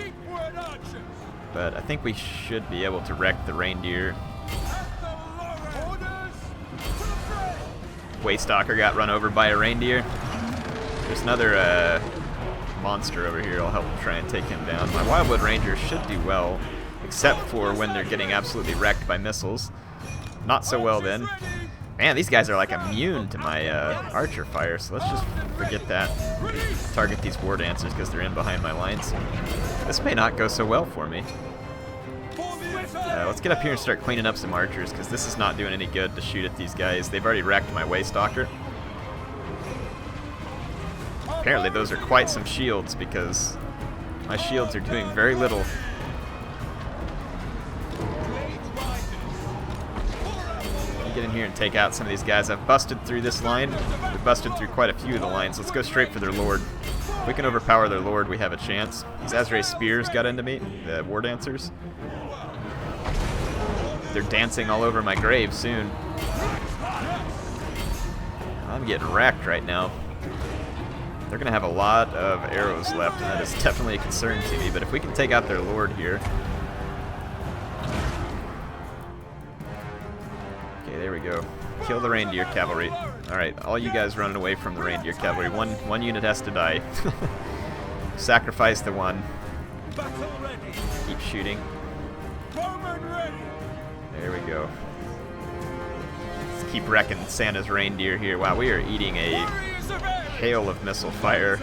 But I think we should be able to wreck the reindeer. Waystalker got run over by a reindeer. There's another monster over here. I'll help try and take him down. My Wildwood Rangers should do well, except for when they're getting absolutely wrecked by missiles. Not so well then. Man, these guys are like immune to my archer fire, so let's just forget that. Target these war dancers because they're in behind my lines. This may not go so well for me. Let's get up here and start cleaning up some archers, because this is not doing any good to shoot at these guys. They've already wrecked my Waystalker. Apparently those are quite some shields, because my shields are doing very little. Get in here and take out some of these guys. I've busted through this line. We've busted through quite a few of the lines. Let's go straight for their lord. If we can overpower their lord, we have a chance. These Azrae spears got into me, the war dancers. They're dancing all over my grave soon. I'm getting wrecked right now. They're going to have a lot of arrows left, and that is definitely a concern to me. But if we can take out their lord here. Okay, there we go. Kill the reindeer cavalry. Alright, all you guys running away from the reindeer cavalry. One unit has to die. Sacrifice the one. Keep shooting. There we go. Let's keep wrecking Santa's reindeer here. Wow, we are eating a hail of missile fire.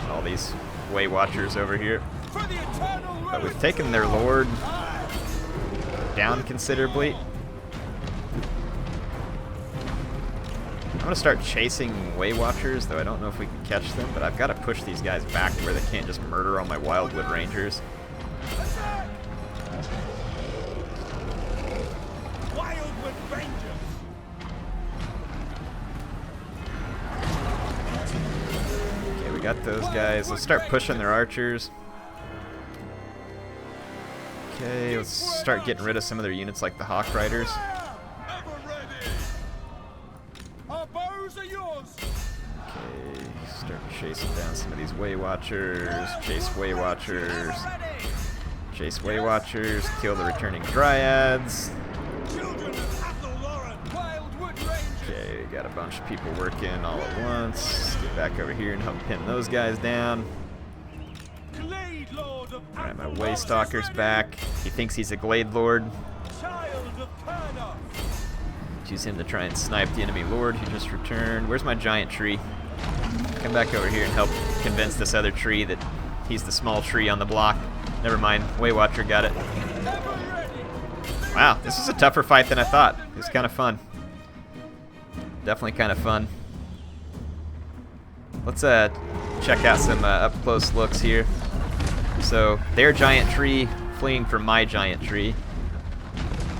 All these Way Watchers over here. But we've taken their lord down considerably. I'm going to start chasing Way Watchers, though I don't know if we can catch them, but I've got to push these guys back to where they can't just murder all my Wildwood Rangers. Okay, we got those guys. Let's start pushing their archers. Okay, let's start getting rid of some of their units like the Hawk Riders. Okay, start chasing down some of these Way Watchers. Chase Way Watchers. Chase Way Watchers. Kill the returning Dryads. Okay, we got a bunch of people working all at once. Get back over here and help pin those guys down. Alright, my Waystalker's back. He thinks he's a Glade Lord. Use him to try and snipe the enemy lord who just returned. Where's my giant tree? Come back over here and help convince this other tree that he's the small tree on the block. Never mind, Way Watcher got it. Wow, this is a tougher fight than I thought. It was kind of fun. Definitely kind of fun. Let's check out some up-close looks here. So, their giant tree fleeing from my giant tree.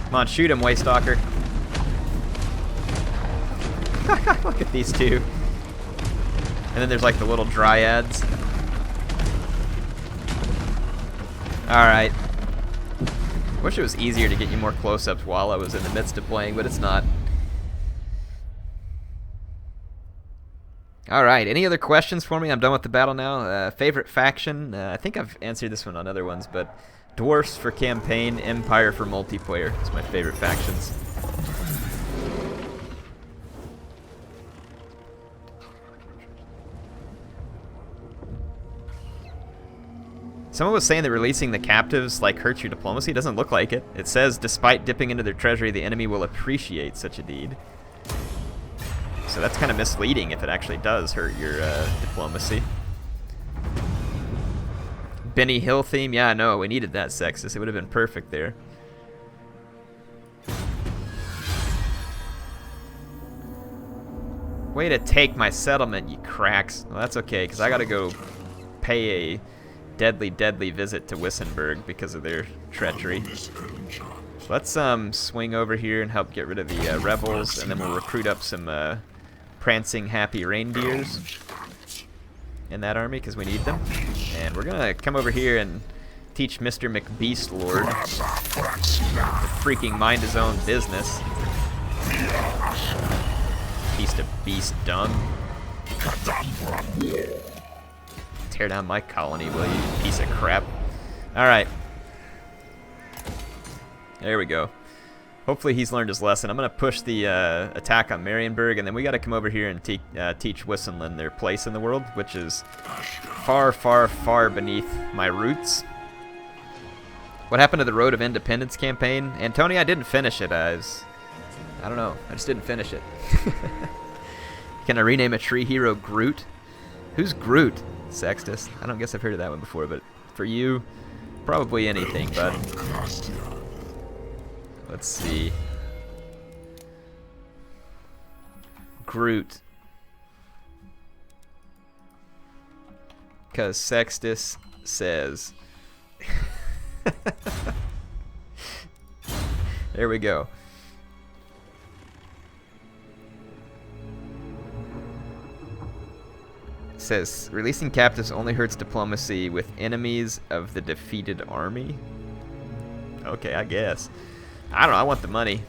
Come on, shoot him, Waystalker. Look at these two. And then there's like the little Dryads. Alright. Wish it was easier to get you more close-ups while I was in the midst of playing, but it's not. Alright, any other questions for me? I'm done with the battle now. Favorite faction? I think I've answered this one on other ones, but Dwarfs for campaign, Empire for multiplayer. It's my favorite factions. Someone was saying that releasing the captives like hurts your diplomacy. It doesn't look like it. It says, despite dipping into their treasury, the enemy will appreciate such a deed. So that's kind of misleading if it actually does hurt your diplomacy. Benny Hill theme? Yeah, I know. We needed that, Sexus. It would have been perfect there. Way to take my settlement, you cracks. Well, that's okay, because I got to go pay a deadly, deadly visit to Wissenburg because of their treachery. Let's swing over here and help get rid of the rebels, and then we'll recruit up some prancing, happy reindeers in that army because we need them. And we're gonna come over here and teach Mr. McBeastlord to freaking mind his own business. Piece of beast dung. Tear down my colony, will you, piece of crap? Alright. There we go. Hopefully he's learned his lesson. I'm going to push the attack on Marienburg, and then we got to come over here and teach Wissenland their place in the world, which is far, far, far beneath my roots. What happened to the Road of Independence campaign? Antonia, I didn't finish it. I don't know. I just didn't finish it. Can I rename a tree hero Groot? Who's Groot? Sextus. I don't guess I've heard of that one before, but for you, probably anything, bud. Let's see. Groot. Because Sextus says. There we go. It says, releasing captives only hurts diplomacy with enemies of the defeated army. Okay, I guess. I don't know, I want the money.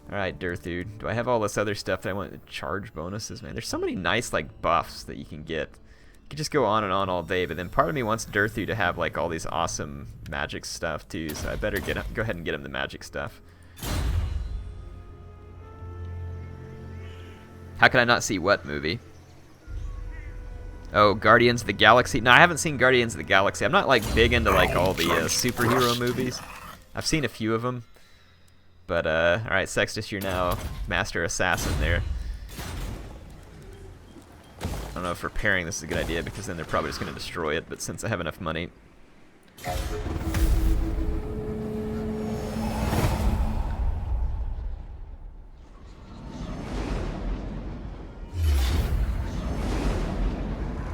Alright, Durthu. Do I have all this other stuff that I want to charge bonuses? Man, there's so many nice, like, buffs that you can get. You could just go on and on all day, but then part of me wants Durthu to have, like, all these awesome magic stuff, too, so I better go ahead and get him the magic stuff. How can I not see what movie? Oh, Guardians of the Galaxy. No, I haven't seen Guardians of the Galaxy. I'm not, like, big into, like, all the superhero movies. I've seen a few of them. But, alright, Sextus, you're now Master Assassin there. I don't know if repairing this is a good idea, because then they're probably just going to destroy it, but since I have enough money...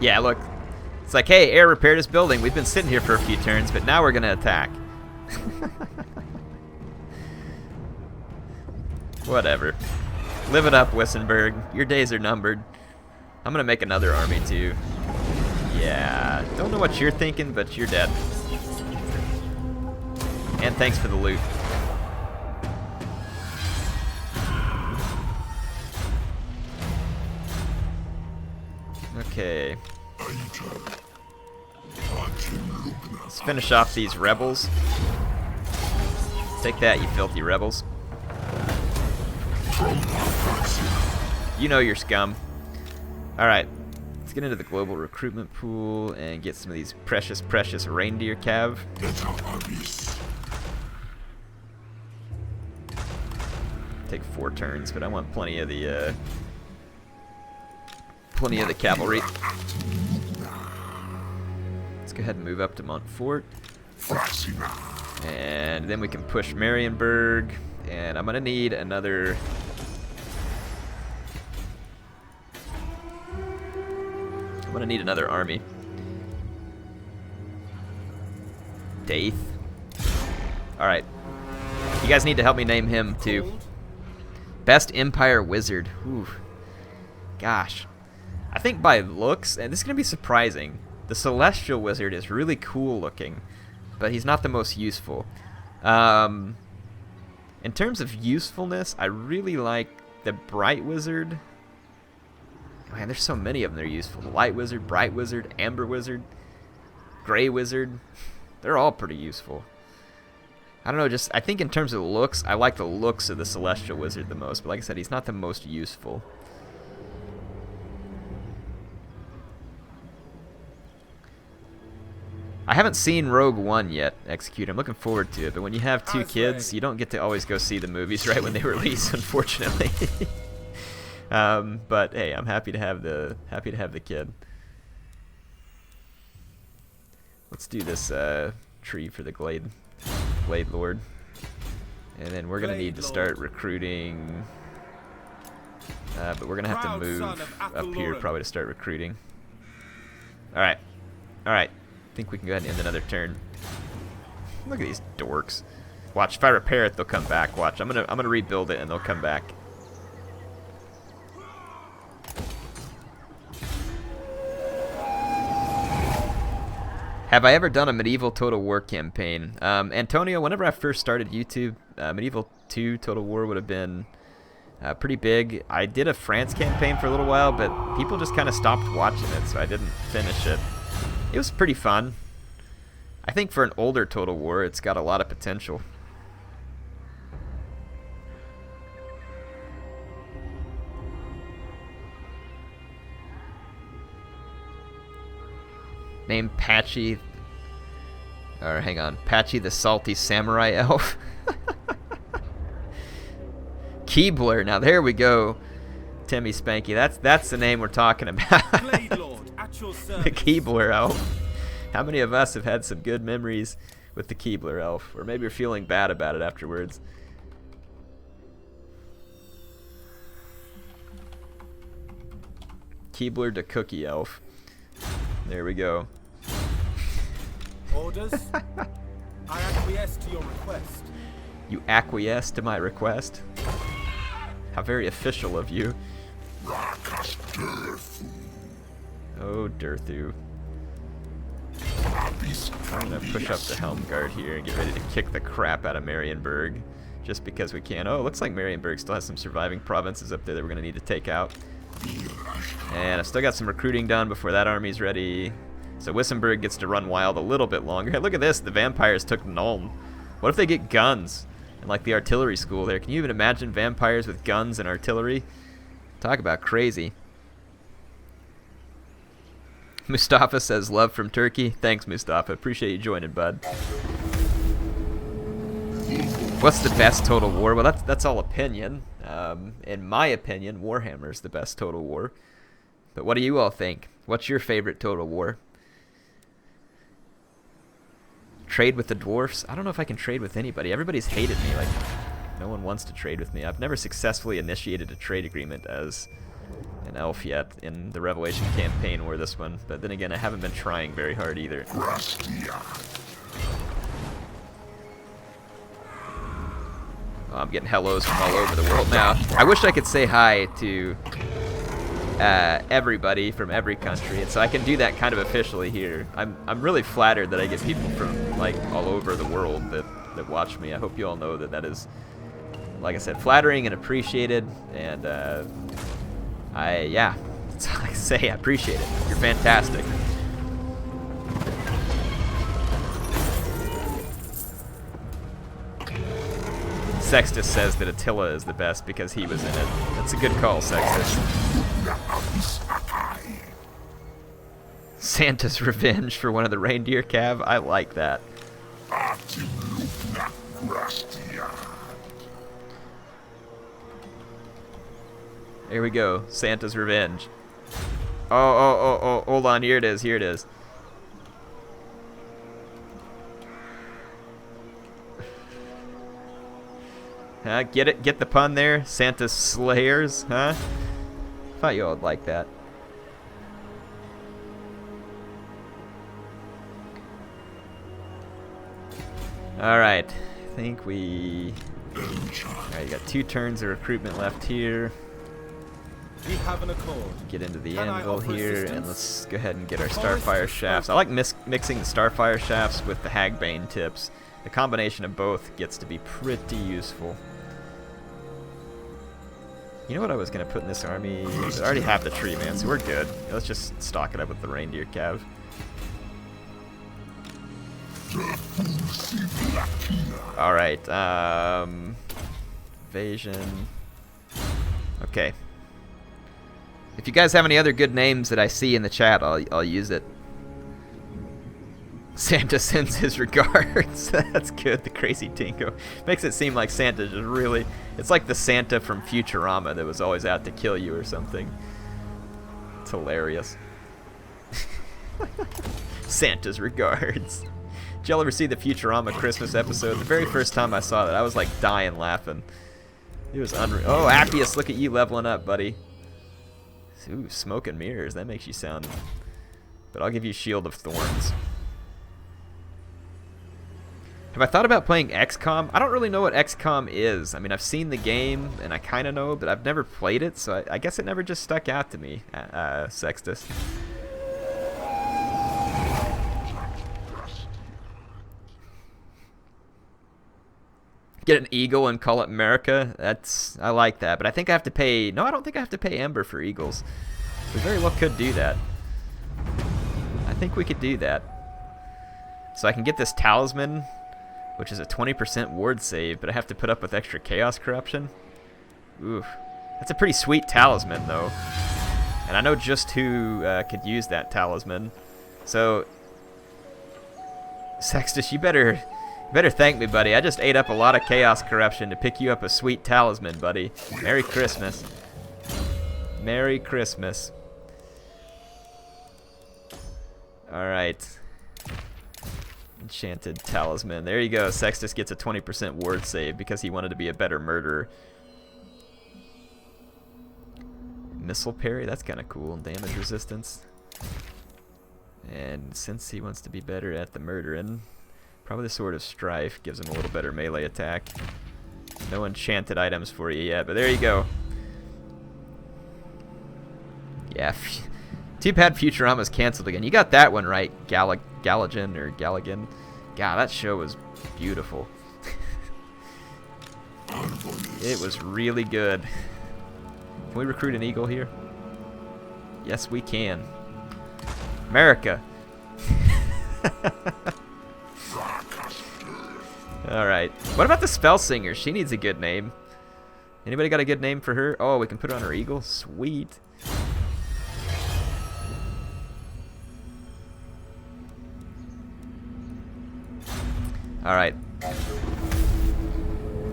Yeah, look. It's like, hey, air repaired his building. We've been sitting here for a few turns, but now we're going to attack. Whatever. Live it up, Wissenberg. Your days are numbered. I'm going to make another army, too. Yeah. Don't know what you're thinking, but you're dead. And thanks for the loot. Okay. Let's finish off these rebels. Take that, you filthy rebels. You know you're scum. Alright. Let's get into the global recruitment pool and get some of these precious, precious reindeer cav. Take 4 turns, but I want plenty of the cavalry. Let's go ahead and move up to Montfort. And then we can push Marienburg. And I'm going to need another... I'm going to need another army. Daith. Alright. You guys need to help me name him, too. Best Empire Wizard. Ooh. Gosh. I think by looks, and this is going to be surprising, the Celestial Wizard is really cool looking, but he's not the most useful. In terms of usefulness, I really like the Bright Wizard. Man, there's so many of them that are useful. The Light Wizard, Bright Wizard, Amber Wizard, Gray Wizard. They're all pretty useful. I don't know, I think in terms of looks, I like the looks of the Celestial Wizard the most, but like I said, he's not the most useful. I haven't seen Rogue One yet, Execute. I'm looking forward to it, but when you have 2 kids, you don't get to always go see the movies right when they release, unfortunately. But hey, I'm happy to have the kid. Let's do this tree for the Glade Lord, and then we're gonna need to start recruiting. But we're gonna have to move up here probably to start recruiting. All right. I think we can go ahead and end another turn. Look at these dorks. Watch, if I repair it, they'll come back. Watch, I'm gonna rebuild it and they'll come back. Have I ever done a medieval Total War campaign? Antonio, whenever I first started YouTube, medieval 2 Total War would have been pretty big. I did a France campaign for a little while, but people just kind of stopped watching it, so I didn't finish it. It was pretty fun. I think for an older Total War, it's got a lot of potential. Name Patchy, or hang on, Patchy the Salty Samurai Elf. Keebler, now there we go. Timmy Spanky, that's the name we're talking about. Lord, at your The Keebler Elf. How many of us have had some good memories with the Keebler Elf? Or maybe you're feeling bad about it afterwards. Keebler the Cookie Elf. There we go. Orders? I acquiesce to your request. You acquiesce to my request? How very official of you. Oh, Durthu. I'm gonna push up the Helm Guard here and get ready to kick the crap out of Marienburg. Just because we can. Oh, it looks like Marienburg still has some surviving provinces up there that we're gonna need to take out. And I still got some recruiting done before that army's ready. So Wissenberg gets to run wild a little bit longer. Hey, look at this, the vampires took Nuln. What if they get guns? And like the artillery school there. Can you even imagine vampires with guns and artillery? Talk about crazy. Mustafa says love from Turkey. Thanks, Mustafa. Appreciate you joining, bud. What's the best Total War? Well, that's all opinion. In my opinion, Warhammer's the best Total War. But what do you all think? What's your favorite Total War? Trade with the dwarfs? I don't know if I can trade with anybody. Everybody's hated me. Like, no one wants to trade with me. I've never successfully initiated a trade agreement as an elf yet in the Revelation campaign or this one. But then again, I haven't been trying very hard either. Oh, I'm getting hellos from all over the world now. I wish I could say hi to everybody from every country, and so I can do that kind of officially here. I'm really flattered that I get people from like all over the world that watch me. I hope you all know that is, like I said, flattering and appreciated. And yeah, that's all I can say. I appreciate it. You're fantastic. Sextus says that Attila is the best because he was in it. That's a good call, Sextus. Santa's revenge for one of the reindeer cav. I like that. Here we go. Santa's revenge. Oh, hold on. Here it is. Here it is. Huh? Get it? Get the pun there? Santa's slayers? Huh? Thought you all would like that. Alright. I think we... Alright, you got 2 turns of recruitment left here. We have an accord. Get into the anvil here, and let's go ahead and get our Starfire shafts. I like mixing the Starfire shafts with the Hagbane tips. The combination of both gets to be pretty useful. You know what I was going to put in this army? I already have the tree, man, so we're good. Let's just stock it up with the reindeer cav. Alright, invasion. Okay. If you guys have any other good names that I see in the chat, I'll use it. Santa sends his regards. That's good, the crazy Tinko. Makes it seem like Santa just really... It's like the Santa from Futurama that was always out to kill you or something. It's hilarious. Santa's regards. Did y'all ever see the Futurama Christmas episode? The very first time I saw that, I was like dying laughing. It was unreal. Oh, Appius, look at you leveling up, buddy. Ooh, smoke and mirrors. That makes you sound... But I'll give you Shield of Thorns. Have I thought about playing XCOM? I don't really know what XCOM is. I mean, I've seen the game, and I kind of know, but I've never played it, so I guess it never just stuck out to me, Sextus. Get an eagle and call it America? I like that, but I think I have to pay... No, I don't think I have to pay Ember for eagles. We very well could do that. I think we could do that. So I can get this talisman, which is a 20% ward save, but I have to put up with extra chaos corruption. Oof. That's a pretty sweet talisman, though. And I know just who could use that talisman. So, Sextus, you better thank me, buddy. I just ate up a lot of chaos corruption to pick you up a sweet talisman, buddy. Merry Christmas. Merry Christmas. Alright. Enchanted talisman. There you go. Sextus gets a 20% ward save because he wanted to be a better murderer. Missile parry, that's kind of cool. Damage resistance. And since he wants to be better at the murdering, probably the Sword of Strife gives him a little better melee attack. No enchanted items for you yet, but there you go. Yeah, too bad Futurama's canceled again. You got that one right, Galagan or Galagan. God, that show was beautiful. It was really good. Can we recruit an eagle here? Yes, we can. America. Alright. What about the spell singer? She needs a good name. Anybody got a good name for her? Oh, we can put her on her eagle? Sweet. Alright.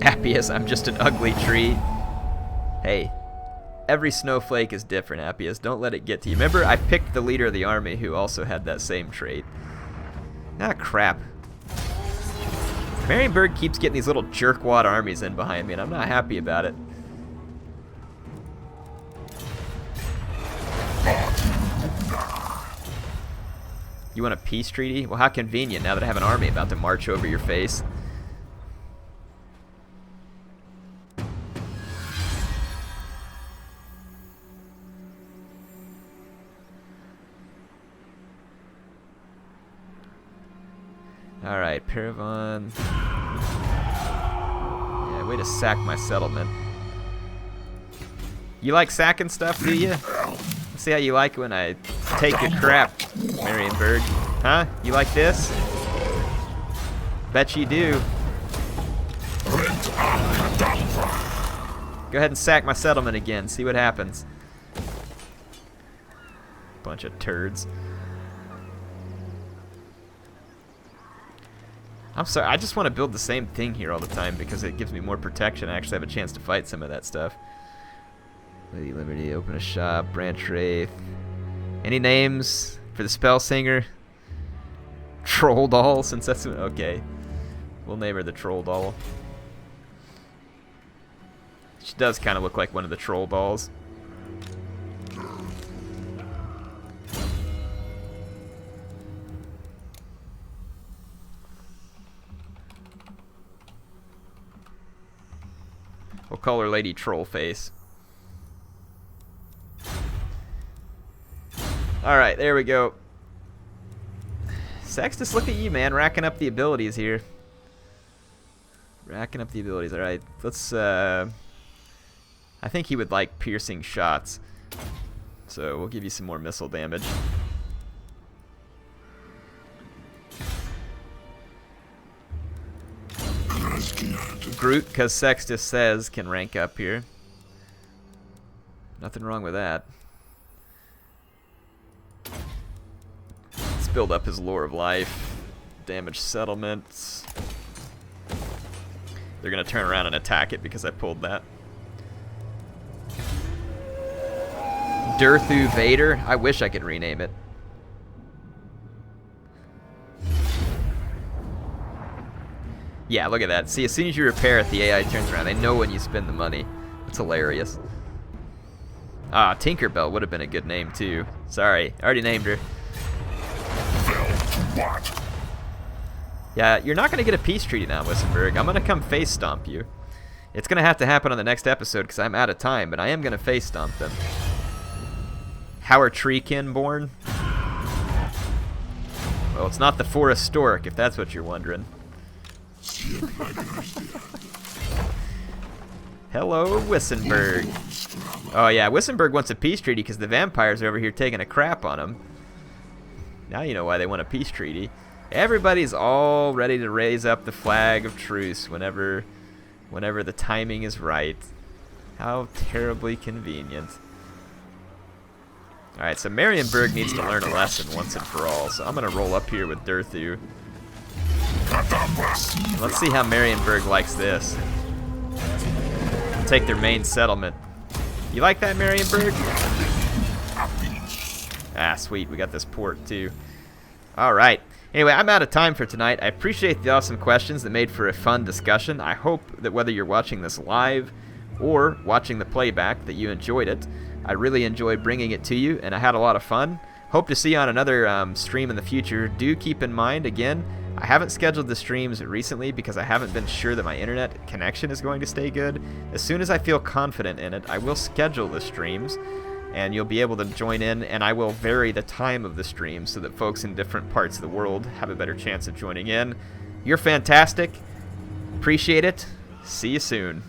Appius, I'm just an ugly tree. Hey, every snowflake is different, Appius. Don't let it get to you. Remember, I picked the leader of the army who also had that same trait. Ah, crap. Marienburg keeps getting these little jerkwad armies in behind me, and I'm not happy about it. You want a peace treaty? Well, how convenient now that I have an army about to march over your face. Alright, Paravon. Yeah, way to sack my settlement. You like sacking stuff, do you? Let's see how you like it when I take your crap, Marienburg. Huh? You like this? Bet you do. Go ahead and sack my settlement again. See what happens. Bunch of turds. I'm sorry, I just want to build the same thing here all the time because it gives me more protection. I actually have a chance to fight some of that stuff. Lady Liberty, open a shop, branch wraith. Any names for the spell singer? Troll doll, since that's okay. We'll name her the Troll doll. She does kind of look like one of the troll dolls. We'll call her Lady Trollface. Alright, there we go. Sextus, look at you, man. Racking up the abilities here. Racking up the abilities. Alright, let's... I think he would like piercing shots. So we'll give you some more missile damage. Groot, because Sextus says, can rank up here. Nothing wrong with that. Let's build up his lore of life. Damage settlements. They're going to turn around and attack it because I pulled that. Durthu Vader. I wish I could rename it. Yeah, look at that. See, as soon as you repair it, the AI turns around. They know when you spend the money. It's hilarious. Ah, Tinkerbell would have been a good name, too. Sorry, I already named her. Yeah, you're not going to get a peace treaty now, Wissenberg. I'm going to come face stomp you. It's going to have to happen on the next episode because I'm out of time, but I am going to face stomp them. How are treekin born? Well, it's not the forest stork, if that's what you're wondering. Hello, Wissenberg. Oh yeah, Wissenberg wants a peace treaty because the vampires are over here taking a crap on him. Now you know why they want a peace treaty. Everybody's all ready to raise up the flag of truce whenever the timing is right. How terribly convenient. Alright, so Marienburg needs to learn a lesson once and for all, so I'm going to roll up here with Durthu. Let's see how Marienburg likes this. Take their main settlement. You like that, Marienburg? Ah, sweet, we got this port too. Alright. Anyway, I'm out of time for tonight. I appreciate the awesome questions that made for a fun discussion. I hope that whether you're watching this live or watching the playback, that you enjoyed it. I really enjoyed bringing it to you, and I had a lot of fun. Hope to see you on another stream in the future. Do keep in mind, again, I haven't scheduled the streams recently because I haven't been sure that my internet connection is going to stay good. As soon as I feel confident in it, I will schedule the streams, and you'll be able to join in, and I will vary the time of the stream so that folks in different parts of the world have a better chance of joining in. You're fantastic. Appreciate it. See you soon.